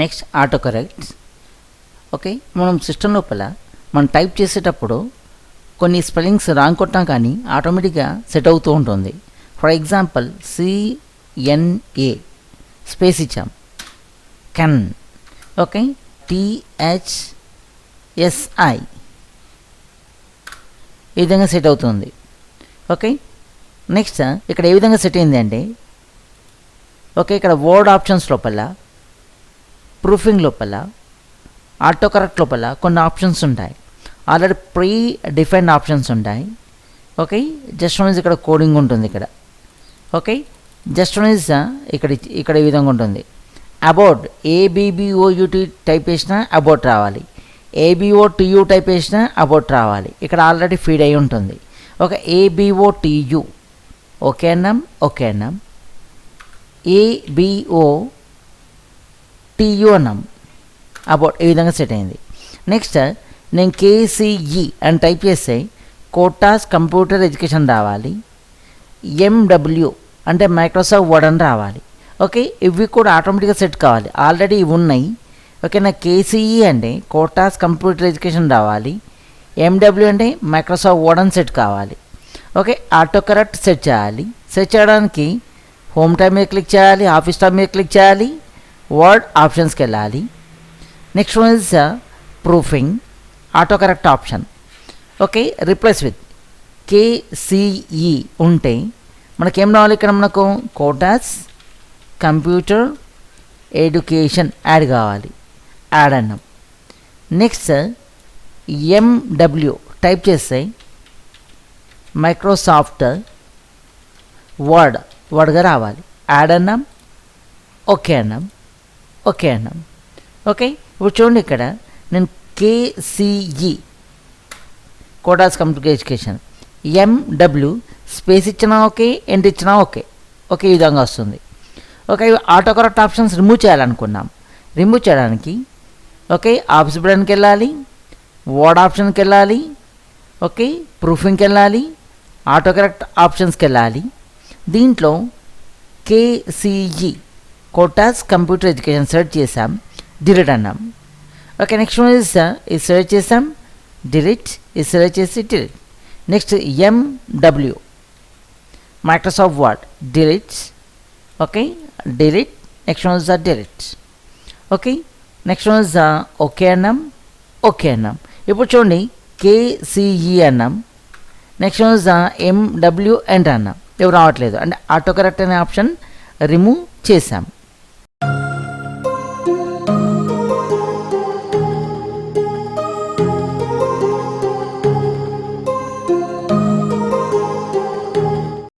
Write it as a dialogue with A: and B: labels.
A: Next auto correct. Okay, మనం system లోపల మనం టైప్ చేసేటప్పుడు కొన్ని స్పెల్లింగ్స్ రాంగ్ కొట్టాం కానీ ఆటోమేటిక్గా సెట్ అవుతూ ఉంటుంది. ఫర్ ఎగ్జాంపుల్ CNA స్పేస్ ఇచ్చాం, కెన్. ఓకే, THSI ఈ విధంగా సెట్ అవుతుంది. ఓకే, నెక్స్ట్ ఇక్కడ ఏ విధంగా సెట్ అయింది అంటే, ఓకే, ఇక్కడ వర్డ్ ఆప్షన్స్ లోపల, ప్రూఫింగ్ లోపల, ఆటో కరెక్ట్ లోపల కొన్ని ఆప్షన్స్ ఉంటాయి. ఆల్రెడీ ప్రీ డిఫైన్డ్ ఆప్షన్స్ ఉంటాయి. ఓకే, జస్ట్ వన్ ఇస్ ఇక్కడ కోడింగ్ ఉంటుంది ఇక్కడ. ఓకే, జస్ట్ వన్ ఇస్ ఇక్కడ ఈ విధంగా ఉంటుంది. అబౌట్ ABBOUT టైప్ చేసినా అబౌట్ రావాలి, ABOTU టైప్ చేసినా అబౌట్ రావాలి. ఇక్కడ ఆల్రెడీ ఫీడ్ అయి ఉంటుంది. ఓకే, ABOTU ఓకే అన్నాం, ఓకే అన్నాం. ABOTU అన్నాం, అబౌట్ ఈ విధంగా సెట్ అయింది. నెక్స్ట్ నేను KCE అని టైప్ చేస్తే కోటాస్ కంప్యూటర్ ఎడ్యుకేషన్ రావాలి. MW అంటే మైక్రోసాఫ్ట్ వర్డ్ అని రావాలి. ఓకే, ఇవి కూడా ఆటోమేటిక్గా సెట్ కావాలి, ఆల్రెడీ ఇవి ఉన్నాయి. ఓకే, నా KCE అంటే కోటాస్ కంప్యూటర్ ఎడ్యుకేషన్ రావాలి. MW అంటే మైక్రోసాఫ్ట్ వర్డ్ అని సెట్ కావాలి. ఓకే, ఆటో కరెక్ట్ సెట్ చేయాలి. సెట్ చేయడానికి హోమ్ టైం మీద క్లిక్ చేయాలి, ఆఫీస్ టైం మీద క్లిక్ చేయాలి, వర్డ్ ఆప్షన్స్కి వెళ్ళాలి. Next one is proofing auto correct option. Okay, replace with KCE ఉంటే మనకేం రావాలి, ఇక్కడ మనకు కోటాస్ కంప్యూటర్ ఎడ్యుకేషన్ యాడ్ కావాలి, యాడ్ అన్నాం. నెక్స్ట్ MW టైప్ చేస్తే మైక్రోసాఫ్ట్ వర్డ్గా రావాలి, యాడ్ అన్నాం, ఓకే అన్నాం, ఓకే అన్నాం. ఓకే, ఇప్పుడు చూడండి ఇక్కడ నేను KCE కోటాస్ కంప్యూటర్ ఎడ్యుకేషన్, MW స్పేస్ ఇచ్చినా ఓకే, ఎండ్ ఇచ్చినా ఓకే. ఓకే, ఈ విధంగా వస్తుంది. Okay, auto correct options remove చేయాలనుకున్నాం. రిమూవ్ చేయడానికి ఓకే ఆఫీస్ బటన్కి వెళ్ళాలి, వర్డ్ ఆప్షన్కి వెళ్ళాలి, ఓకే ప్రూఫింగ్కి వెళ్ళాలి, ఆటో కరెక్ట్ ఆప్షన్స్కి వెళ్ళాలి. దీంట్లో KCE కోటాస్ కంప్యూటర్ ఎడ్యుకేషన్ సెర్చ్ చేసాం, డిలీట్ అన్నాం. ఓకే, నెక్స్ట్ వన్ ఇస్ ఇది సెర్చ్ చేసాం, డిలీట్, ఇది సెర్చ్ చేసి delete. Next MW Microsoft word, delete. Okay, delete. Next one is delete. Okay, next one is okay అన్నాం, ఓకే అన్నాం. ఇప్పుడు చూడండి KCE అన్నాం, next one is MW enter అన్నాం, ఇవి రావట్లేదు అంటే ఆటో కరెక్ట్ అనే ఆప్షన్ రిమూవ్ చేసాం.